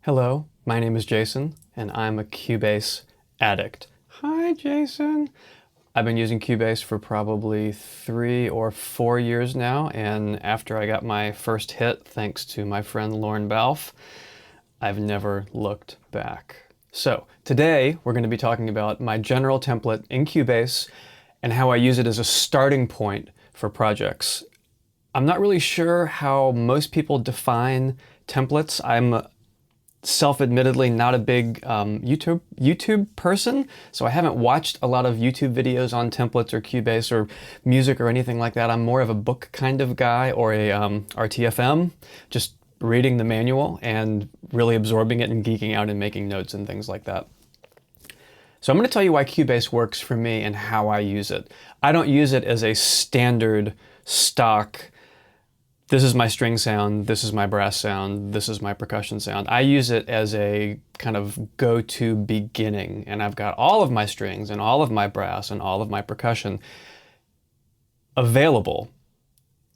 Hello, my name is Jason, and I'm a Cubase addict. Hi, Jason. I've been using Cubase for probably 3 or 4 years now, and after I got my first hit, thanks to my friend Lauren Balfe, I've never looked back. So today we're going to be talking about my general template in Cubase and how I use it as a starting point for projects. I'm not really sure how most people define templates. I'm self-admittedly not a big YouTube person, so I haven't watched a lot of YouTube videos on templates or Cubase or music or anything like that. I'm more of a book kind of guy, or a RTFM, just reading the manual and really absorbing it and geeking out and making notes and things like that. So I'm going to tell you why Cubase works for me and how I use it. I don't use it as a standard stock, this is my string sound, this is my brass sound, this is my percussion sound. I use it as a kind of go-to beginning, and I've got all of my strings and all of my brass and all of my percussion available.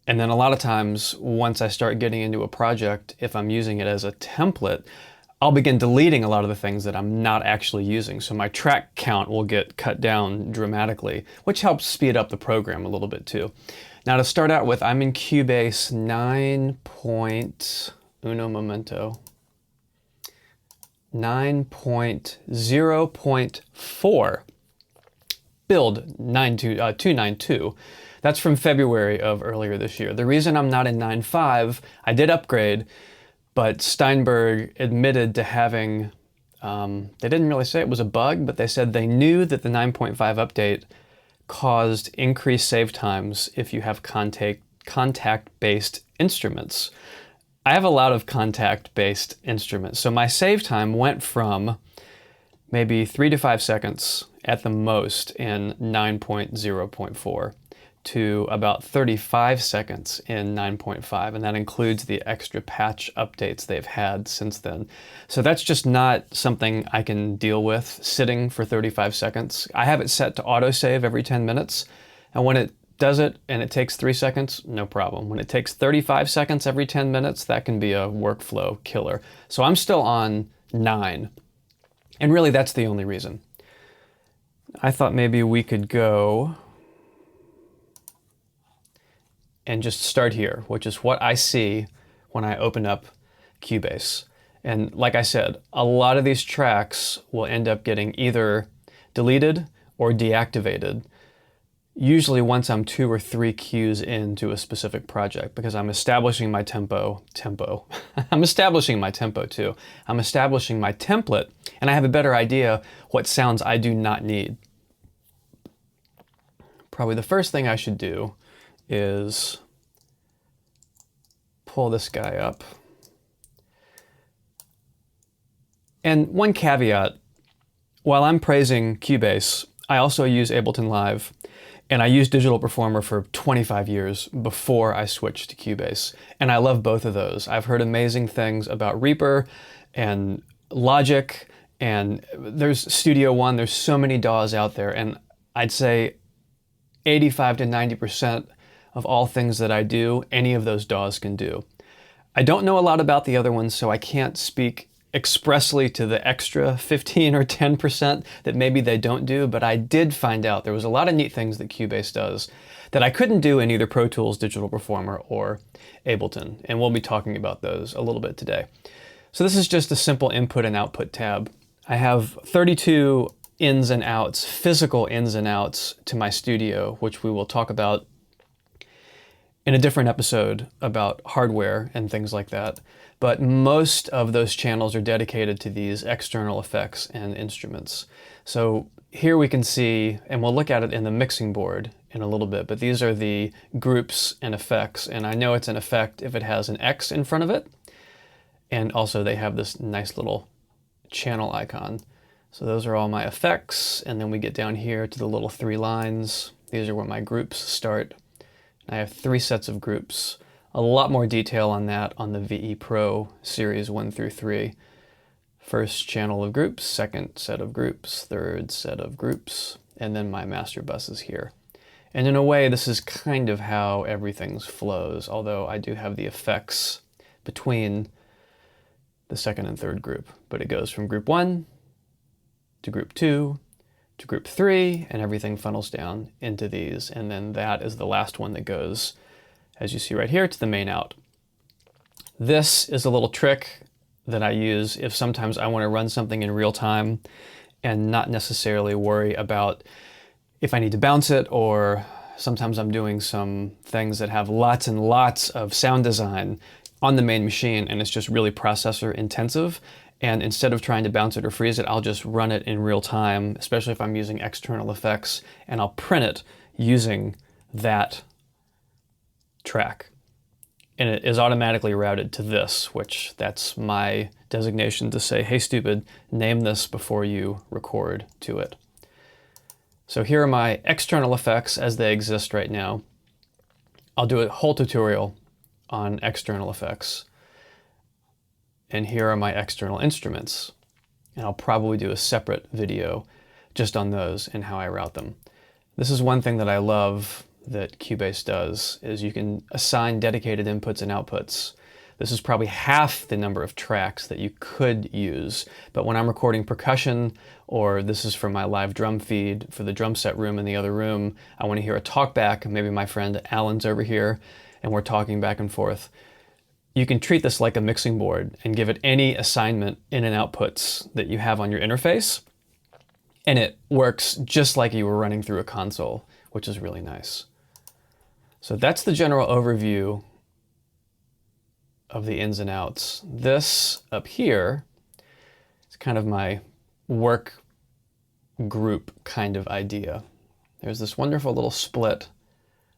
And then a lot of times, once I start getting into a project, if I'm using it as a template, I'll begin deleting a lot of the things that I'm not actually using. So my track count will get cut down dramatically, which helps speed up the program a little bit too. Now to start out with, I'm in Cubase 9.0.4, build 292. That's from February of earlier this year. The reason I'm not in 9.5, I did upgrade, but Steinberg admitted to having, they didn't really say it was a bug, but they said they knew that the 9.5 update caused increased save times if you have contact-based instruments. I have a lot of contact-based instruments, so my save time went from maybe 3 to 5 seconds at the most in 9.0.4 to about 35 seconds in 9.5, and that includes the extra patch updates they've had since then. So that's just not something I can deal with, sitting for 35 seconds. I have it set to autosave every 10 minutes, and when it does it and it takes 3 seconds, no problem. When it takes 35 seconds every 10 minutes, that can be a workflow killer. So I'm still on 9, and really that's the only reason. I thought maybe we could go and just start here, which is what I see when I open up Cubase. And like I said, a lot of these tracks will end up getting either deleted or deactivated, usually once I'm 2 or 3 cues into a specific project, because I'm establishing my tempo. I'm establishing my tempo too. I'm establishing my template, and I have a better idea what sounds I do not need. Probably the first thing I should do is pull this guy up. And one caveat, while I'm praising Cubase, I also use Ableton Live, and I used Digital Performer for 25 years before I switched to Cubase. And I love both of those. I've heard amazing things about Reaper and Logic, and there's Studio One, there's so many DAWs out there, and I'd say 85 to 90% of all things that I do, any of those DAWs can do. I don't know a lot about the other ones, so I can't speak expressly to the extra 15 or 10% that maybe they don't do, but I did find out there was a lot of neat things that Cubase does that I couldn't do in either Pro Tools, Digital Performer, or Ableton, and we'll be talking about those a little bit today. So this is just a simple input and output tab. I have 32 ins and outs, physical ins and outs to my studio, which we will talk about in a different episode about hardware and things like that. But most of those channels are dedicated to these external effects and instruments. So here we can see, and we'll look at it in the mixing board in a little bit, but these are the groups and effects. And I know it's an effect if it has an X in front of it. And also they have this nice little channel icon. So those are all my effects. And then we get down here to the little 3 lines. These are where my groups start. I have 3 sets of groups. A lot more detail on that on the VE Pro series 1 through 3. First channel of groups, second set of groups, third set of groups. and then my master bus is here. And in a way, this is kind of how everything flows, although I do have the effects between the second and third group. But it goes from group 1 to group 2 to group 3, and everything funnels down into these. And then that is the last one that goes, as you see right here, to the main out. This is a little trick that I use if sometimes I want to run something in real time and not necessarily worry about if I need to bounce it, or sometimes I'm doing some things that have lots and lots of sound design on the main machine and it's just really processor intensive. And instead of trying to bounce it or freeze it, I'll just run it in real time, especially if I'm using external effects, and I'll print it using that track. And it is automatically routed to this, which that's my designation to say, hey stupid, name this before you record to it. So here are my external effects as they exist right now. I'll do a whole tutorial on external effects. And here are my external instruments. And I'll probably do a separate video just on those and how I route them. This is one thing that I love that Cubase does, is you can assign dedicated inputs and outputs. This is probably half the number of tracks that you could use. But when I'm recording percussion, or this is for my live drum feed for the drum set room in the other room, I want to hear a talkback. Maybe my friend Alan's over here and we're talking back and forth. You can treat this like a mixing board and give it any assignment in and outputs that you have on your interface. And it works just like you were running through a console, which is really nice. So that's the general overview of the ins and outs. This up here is kind of my work group kind of idea. There's this wonderful little split,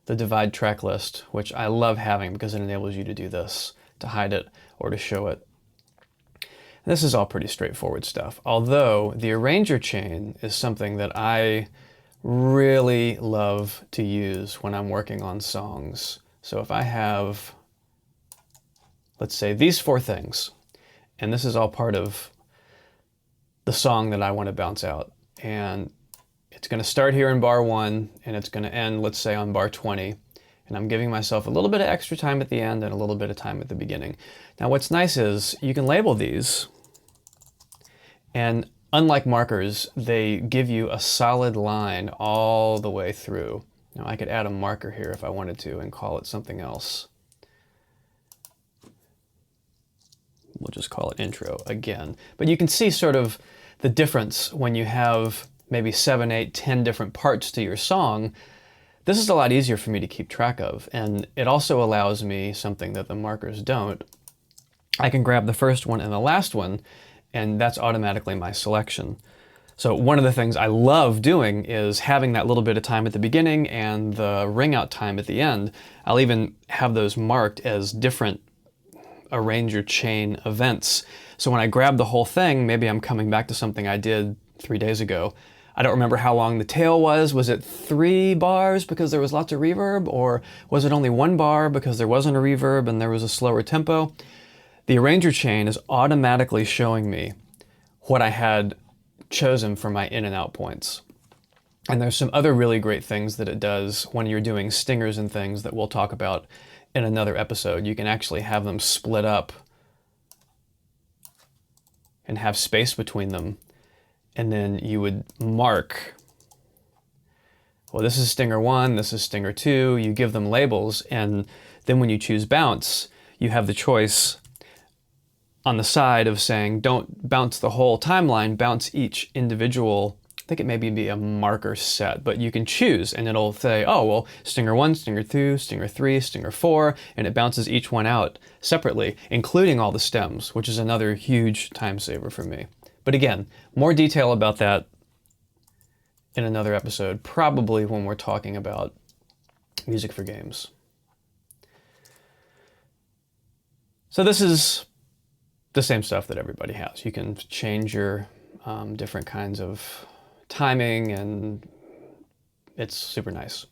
the divide track list, which I love having because it enables you to do this, to hide it or to show it. This is all pretty straightforward stuff, although the arranger chain is something that I really love to use when I'm working on songs. So if I have, let's say, these 4 things, and this is all part of the song that I want to bounce out, and it's going to start here in bar 1 and it's going to end, let's say, on bar 20, and I'm giving myself a little bit of extra time at the end and a little bit of time at the beginning. Now what's nice is you can label these, and unlike markers, they give you a solid line all the way through. Now I could add a marker here if I wanted to and call it something else. We'll just call it intro again. But you can see sort of the difference when you have maybe 7, 8, 10 different parts to your song. This is a lot easier for me to keep track of, and it also allows me something that the markers don't. I can grab the first one and the last one, and that's automatically my selection. So one of the things I love doing is having that little bit of time at the beginning and the ring out time at the end. I'll even have those marked as different arranger chain events. So when I grab the whole thing, maybe I'm coming back to something I did 3 days ago. I don't remember how long the tail was. Was it 3 bars because there was lots of reverb? Or was it only 1 bar because there wasn't a reverb and there was a slower tempo? The arranger chain is automatically showing me what I had chosen for my in and out points. And there's some other really great things that it does when you're doing stingers and things that we'll talk about in another episode. You can actually have them split up and have space between them. And then you would mark, well, this is stinger 1, this is stinger 2. You give them labels, and then when you choose bounce, you have the choice on the side of saying, don't bounce the whole timeline, bounce each individual. I think it maybe be a marker set, but you can choose, and it'll say, oh, well, stinger 1, stinger 2, stinger 3, stinger 4, and it bounces each one out separately, including all the stems, which is another huge time saver for me. But again, more detail about that in another episode, probably when we're talking about music for games. So this is the same stuff that everybody has. You can change your different kinds of timing, and it's super nice.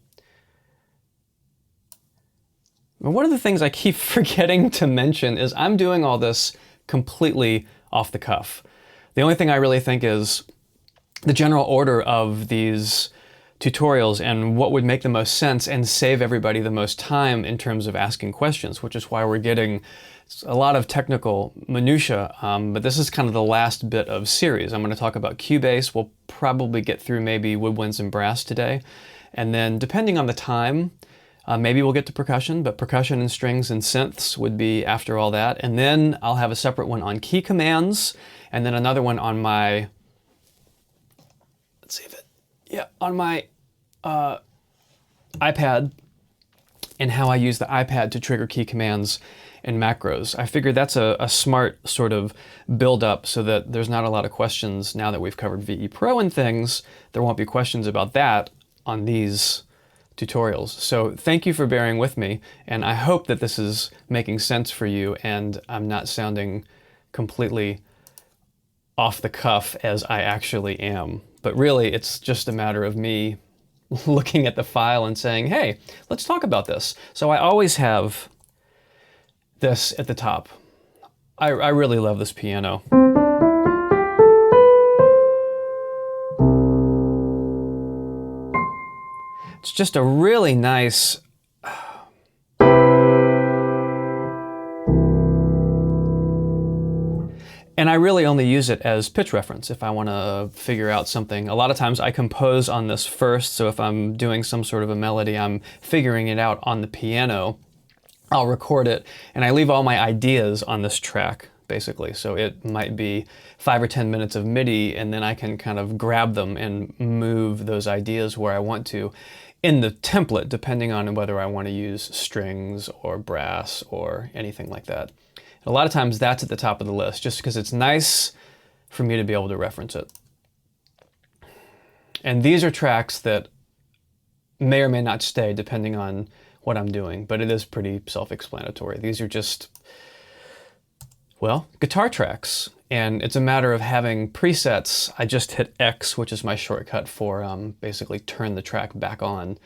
And one of the things I keep forgetting to mention is I'm doing all this completely off the cuff. The only thing I really think is the general order of these tutorials and what would make the most sense and save everybody the most time in terms of asking questions, which is why we're getting a lot of technical minutia, but this is kind of the last bit of series. I'm going to talk about Cubase. We'll probably get through maybe Woodwinds and Brass today. And then depending on the time, maybe we'll get to percussion, but percussion and strings and synths would be after all that. And then I'll have a separate one on key commands, and then another one on my, let's see if it, yeah, on my iPad, and how I use the iPad to trigger key commands and macros. I figured that's a smart sort of build up so that there's not a lot of questions now that we've covered VE Pro and things. There won't be questions about that on these tutorials. So thank you for bearing with me, and I hope that this is making sense for you and I'm not sounding completely off the cuff as I actually am. But really, it's just a matter of me looking at the file and saying, hey, let's talk about this. So I always have this at the top. I really love this piano. It's just a really nice, and I really only use it as pitch reference if I want to figure out something. A lot of times I compose on this first, so if I'm doing some sort of a melody, I'm figuring it out on the piano, I'll record it, and I leave all my ideas on this track, basically. So it might be 5 or 10 minutes of MIDI, and then I can kind of grab them and move those ideas where I want to in the template, depending on whether I want to use strings or brass or anything like that. A lot of times that's at the top of the list, just because it's nice for me to be able to reference it. And these are tracks that may or may not stay depending on what I'm doing, but it is pretty self-explanatory. These are just, well, guitar tracks. And it's a matter of having presets. I just hit X, which is my shortcut for basically turn the track back on.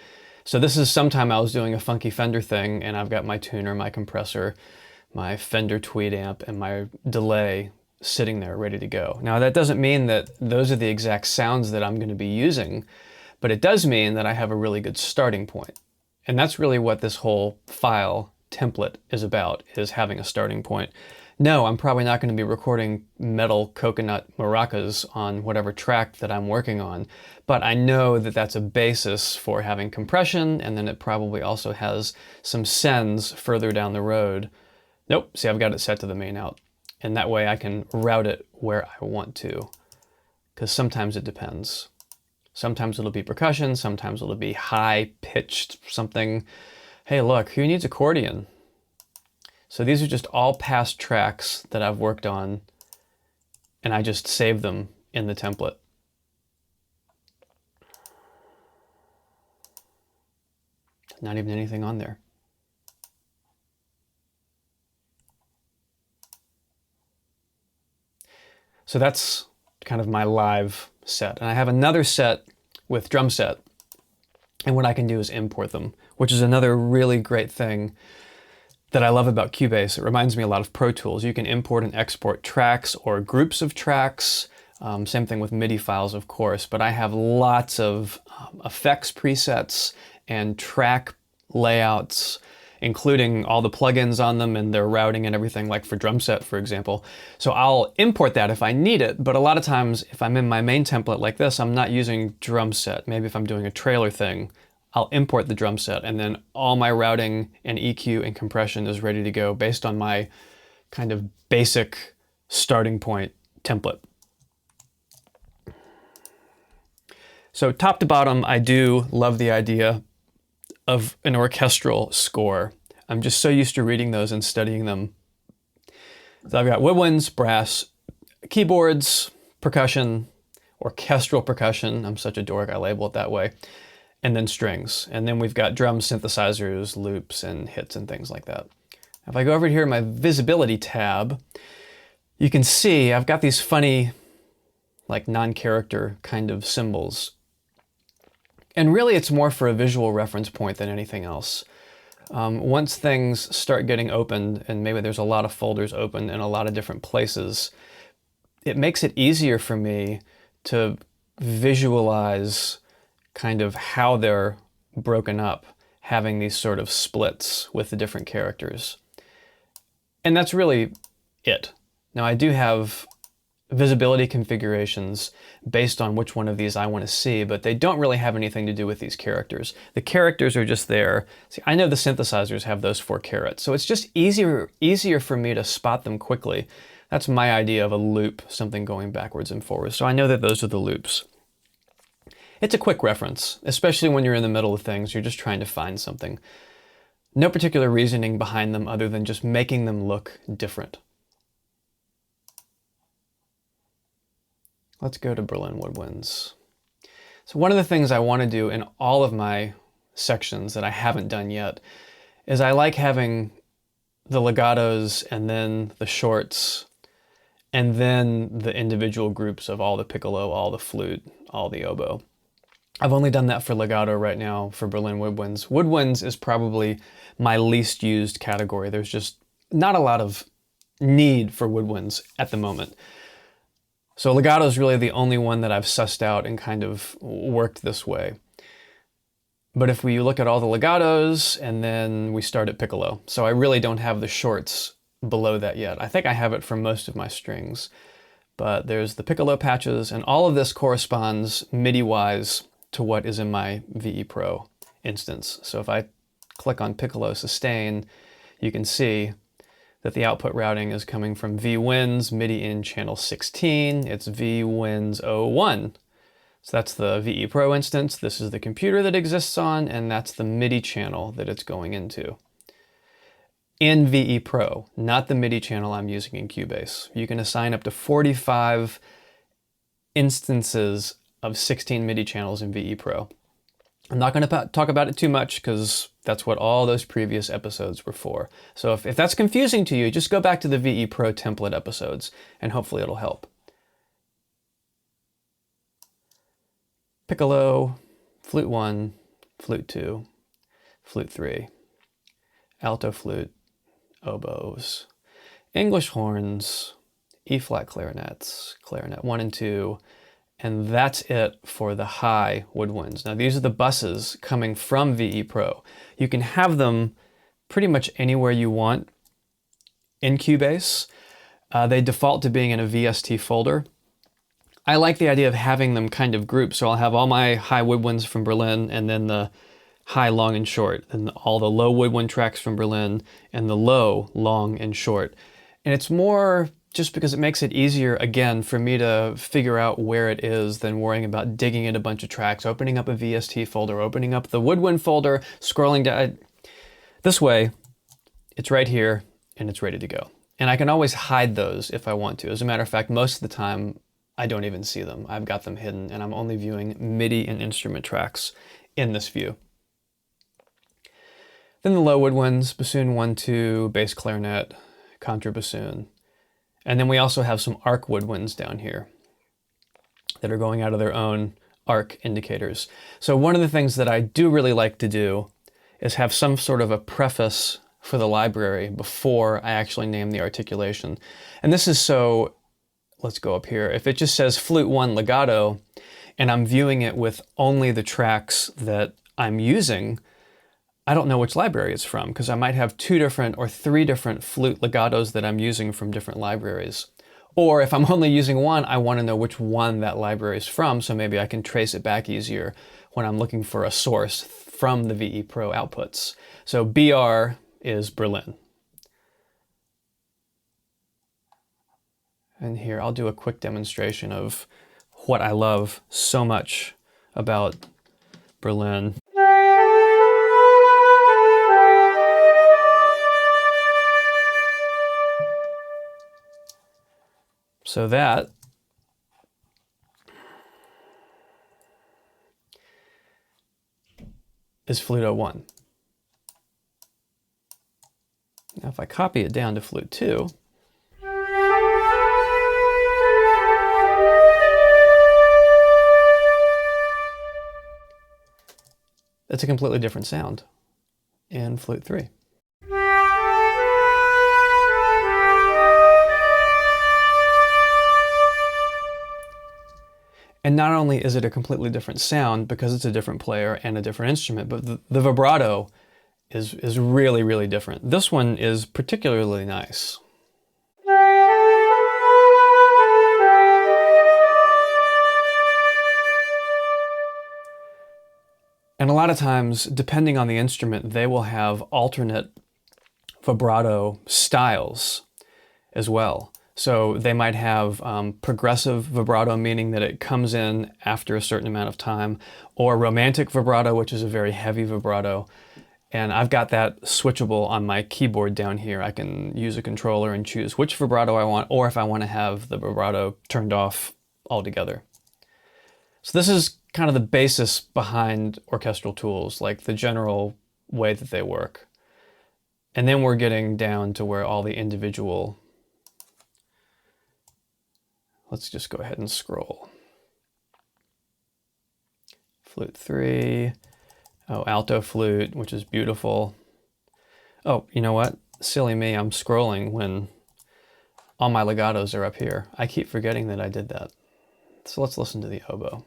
So this is sometime I was doing a funky Fender thing, and I've got my tuner, my compressor, my Fender Tweed amp, and my delay sitting there ready to go. Now that doesn't mean that those are the exact sounds that I'm going to be using, but it does mean that I have a really good starting point. And that's really what this whole file template is about, is having a starting point. No, I'm probably not going to be recording metal coconut maracas on whatever track that I'm working on, but I know that that's a basis for having compression, and then it probably also has some sends further down the road. Nope, see, I've got it set to the main out, and that way I can route it where I want to, because sometimes it depends. Sometimes it'll be percussion, sometimes it'll be high-pitched something. Hey, look, who needs accordion? So these are just all past tracks that I've worked on, and I just save them in the template. Not even anything on there. So that's kind of my live set. And I have another set with drum set, and what I can do is import them, which is another really great thing that I love about Cubase. It reminds me a lot of Pro Tools. You can import and export tracks or groups of tracks. Same thing with MIDI files, of course, but I have lots of effects presets and track layouts, including all the plugins on them and their routing and everything, like for drum set, for example. So I'll import that if I need it, but a lot of times if I'm in my main template like this, I'm not using drum set. Maybe if I'm doing a trailer thing, I'll import the drum set, and then all my routing and EQ and compression is ready to go based on my kind of basic starting point template. So top to bottom, I do love the idea of an orchestral score. I'm just so used to reading those and studying them. So I've got woodwinds, brass, keyboards, percussion, orchestral percussion. I'm such a dork, I label it that way. And then strings. And then we've got drums, synthesizers, loops, and hits and things like that. If I go over here in my visibility tab, you can see I've got these funny, like non-character kind of symbols. And really it's more for a visual reference point than anything else. Once things start getting opened, and maybe there's a lot of folders open in a lot of different places, it makes it easier for me to visualize kind of how they're broken up, having these sort of splits with the different characters. And that's really it. Now I do have visibility configurations based on which one of these I want to see, but they don't really have anything to do with these characters. The characters are just there. See, I know the synthesizers have those 4 carets, so it's just easier for me to spot them quickly. That's my idea of a loop, something going backwards and forwards. So I know that those are the loops. It's a quick reference, especially when you're in the middle of things, you're just trying to find something. No particular reasoning behind them other than just making them look different. Let's go to Berlin Woodwinds. So one of the things I want to do in all of my sections that I haven't done yet is I like having the legatos and then the shorts and then the individual groups of all the piccolo, all the flute, all the oboe. I've only done that for legato right now for Berlin Woodwinds. Woodwinds is probably my least used category. There's just not a lot of need for woodwinds at the moment. So legato is really the only one that I've sussed out and kind of worked this way. But if we look at all the legatos and then we start at piccolo. So I really don't have the shorts below that yet. I think I have it for most of my strings. But there's the piccolo patches, and all of this corresponds MIDI-wise to what is in my VE Pro instance. So if I click on piccolo sustain, you can see that the output routing is coming from VWinds MIDI in channel 16. It's VWinds 01. So that's the VE Pro instance. This is the computer that exists on, and that's the MIDI channel that it's going into. In VE Pro, not the MIDI channel I'm using in Cubase. You can assign up to 45 instances of 16 MIDI channels in VE Pro. I'm not going to talk about it too much because that's what all those previous episodes were for. So if that's confusing to you, just go back to the VE Pro template episodes and hopefully it'll help. Piccolo, flute 1, flute 2, flute 3, alto flute, oboes, English horns, E-flat clarinets, clarinet 1 and 2, and that's it for the high woodwinds. Now these are the buses coming from VE Pro. You can have them pretty much anywhere you want in Cubase. They default to being in a VST folder. I like the idea of having them kind of grouped, so I'll have all my high woodwinds from Berlin and then the high, long, and short, and all the low woodwind tracks from Berlin and the low, long, and short. And it's more just because it makes it easier, again, for me to figure out where it is than worrying about digging in a bunch of tracks, opening up a VST folder, opening up the woodwind folder, scrolling down. This way, it's right here and it's ready to go. And I can always hide those if I want to. As a matter of fact, most of the time, I don't even see them. I've got them hidden and I'm only viewing MIDI and instrument tracks in this view. Then the low woodwinds, bassoon 1, 2, bass clarinet, contrabassoon. And then we also have some arc woodwinds down here that are going out of their own arc indicators. So one of the things that I do really like to do is have some sort of a preface for the library before I actually name the articulation. And this is so, let's go up here. If it just says flute 1 legato and I'm viewing it with only the tracks that I'm using, I don't know which library it's from because I might have 2 different or 3 different flute legatos that I'm using from different libraries. Or if I'm only using one, I want to know which one that library is from, so maybe I can trace it back easier when I'm looking for a source from the VE Pro outputs. So BR is Berlin. And here I'll do a quick demonstration of what I love so much about Berlin. So that is flute 01. Now if I copy it down to flute 2, it's a completely different sound in flute 3. And not only is it a completely different sound because it's a different player and a different instrument, but the vibrato is really, really different. This one is particularly nice. And a lot of times, depending on the instrument, they will have alternate vibrato styles as well. So they might have progressive vibrato, meaning that it comes in after a certain amount of time, or romantic vibrato, which is a very heavy vibrato. And I've got that switchable on my keyboard down here. I can use a controller and choose which vibrato I want, or if I want to have the vibrato turned off altogether. So this is kind of the basis behind orchestral tools, like the general way that they work. And then we're getting down to where all the individual, let's just go ahead and scroll. Flute 3, oh, alto flute, which is beautiful. Oh, you know what? Silly me, I'm scrolling when all my legatos are up here. I keep forgetting that I did that. So let's listen to the oboe.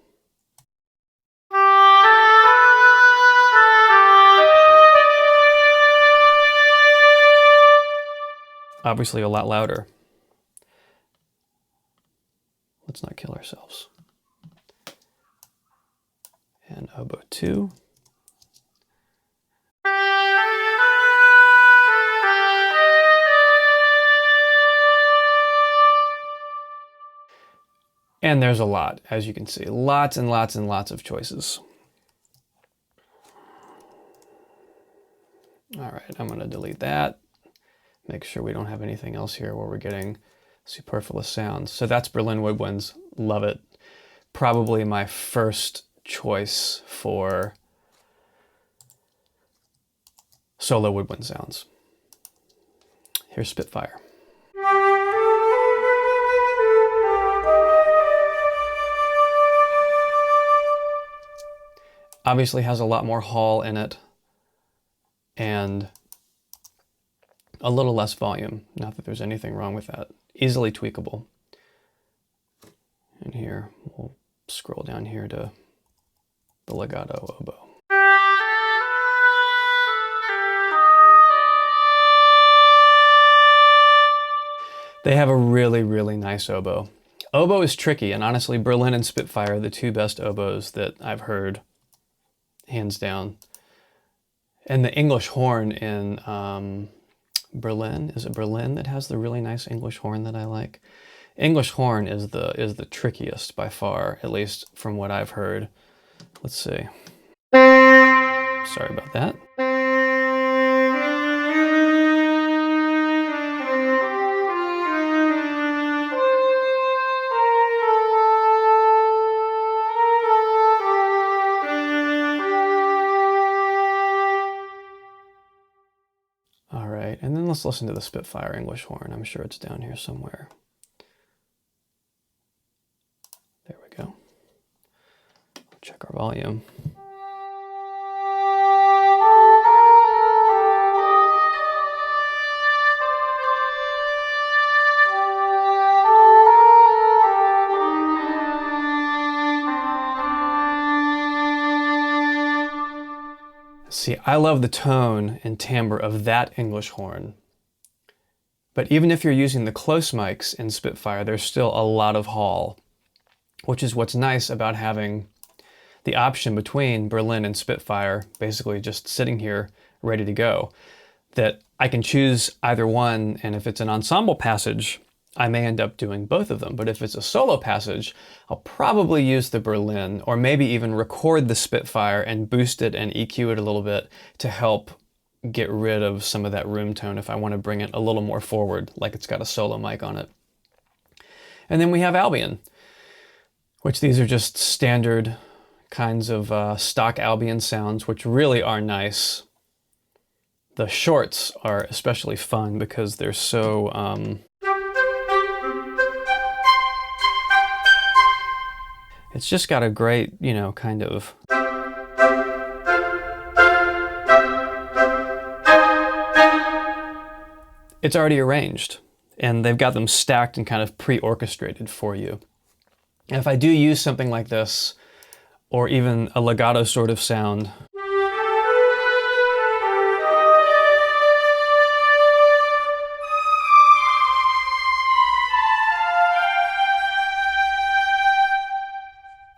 Obviously a lot louder. Let's not kill ourselves. And oboe 2. And there's a lot, as you can see. Lots and lots and lots of choices. All right, I'm going to delete that. Make sure we don't have anything else here where we're getting superfluous sounds. So that's Berlin Woodwinds. Love it. Probably my first choice for solo woodwind sounds. Here's Spitfire. Obviously has a lot more hall in it and a little less volume. Not that there's anything wrong with that. Easily tweakable. And here, we'll scroll down here to the legato oboe. They have a really, really nice oboe. Oboe is tricky, and honestly, Berlin and Spitfire are the two best oboes that I've heard, hands down. And the English horn in Berlin, is it Berlin that has the really nice English horn that I like? English horn is the trickiest by far, at least from what I've heard. Let's see. Sorry about that. All right, and then let's listen to the Spitfire English horn. I'm sure it's down here somewhere. There we go. Check our volume. See, I love the tone and timbre of that English horn. But even if you're using the close mics in Spitfire, there's still a lot of hall, which is what's nice about having the option between Berlin and Spitfire, basically just sitting here ready to go, that I can choose either one, and if it's an ensemble passage, I may end up doing both of them. But if it's a solo passage, I'll probably use the Berlin, or maybe even record the Spitfire and boost it and EQ it a little bit to help get rid of some of that room tone if I want to bring it a little more forward, like it's got a solo mic on it. And then we have Albion, which these are just standard kinds of stock Albion sounds, which really are nice. The shorts are especially fun because they're so... it's just got a great, you know, kind of... It's already arranged, and they've got them stacked and kind of pre-orchestrated for you. And if I do use something like this, or even a legato sort of sound,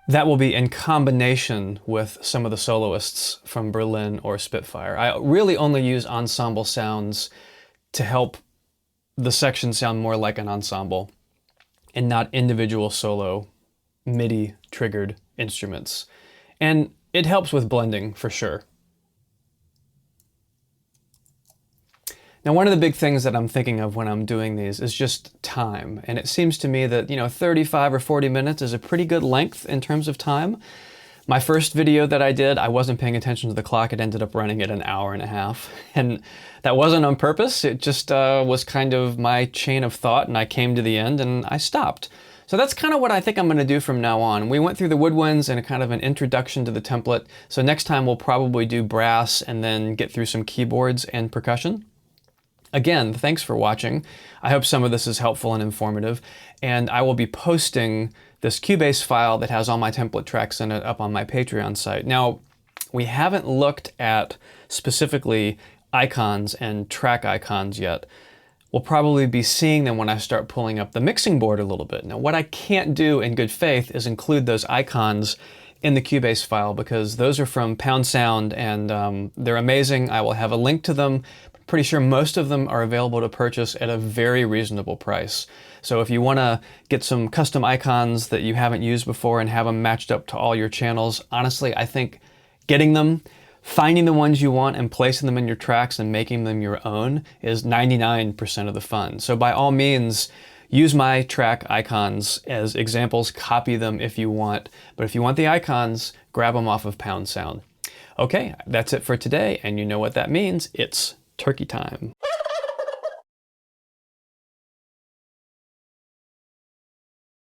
that will be in combination with some of the soloists from Berlin or Spitfire. I really only use ensemble sounds to help the section sound more like an ensemble and not individual solo MIDI triggered instruments. And it helps with blending for sure. Now, one of the big things that I'm thinking of when I'm doing these is just time. And it seems to me that, 35 or 40 minutes is a pretty good length in terms of time. My first video that I did, I wasn't paying attention to the clock. It ended up running at an hour and a half. And that wasn't on purpose. It just was kind of my chain of thought, and I came to the end and I stopped. So that's kind of what I think I'm going to do from now on. We went through the woodwinds and a kind of an introduction to the template. So next time we'll probably do brass and then get through some keyboards and percussion. Again, thanks for watching. I hope some of this is helpful and informative, and I will be posting this Cubase file that has all my template tracks in it up on my Patreon site. Now, we haven't looked at specifically icons and track icons yet. We'll probably be seeing them when I start pulling up the mixing board a little bit. Now, what I can't do in good faith is include those icons in the Cubase file because those are from Pound Sound and they're amazing. I will have a link to them. Pretty sure most of them are available to purchase at a very reasonable price. So if you want to get some custom icons that you haven't used before and have them matched up to all your channels, honestly, I think getting them, finding the ones you want and placing them in your tracks and making them your own is 99% of the fun. So by all means, use my track icons as examples, copy them if you want. But if you want the icons, grab them off of Pound Sound. Okay, that's it for today, and you know what that means. It's turkey time.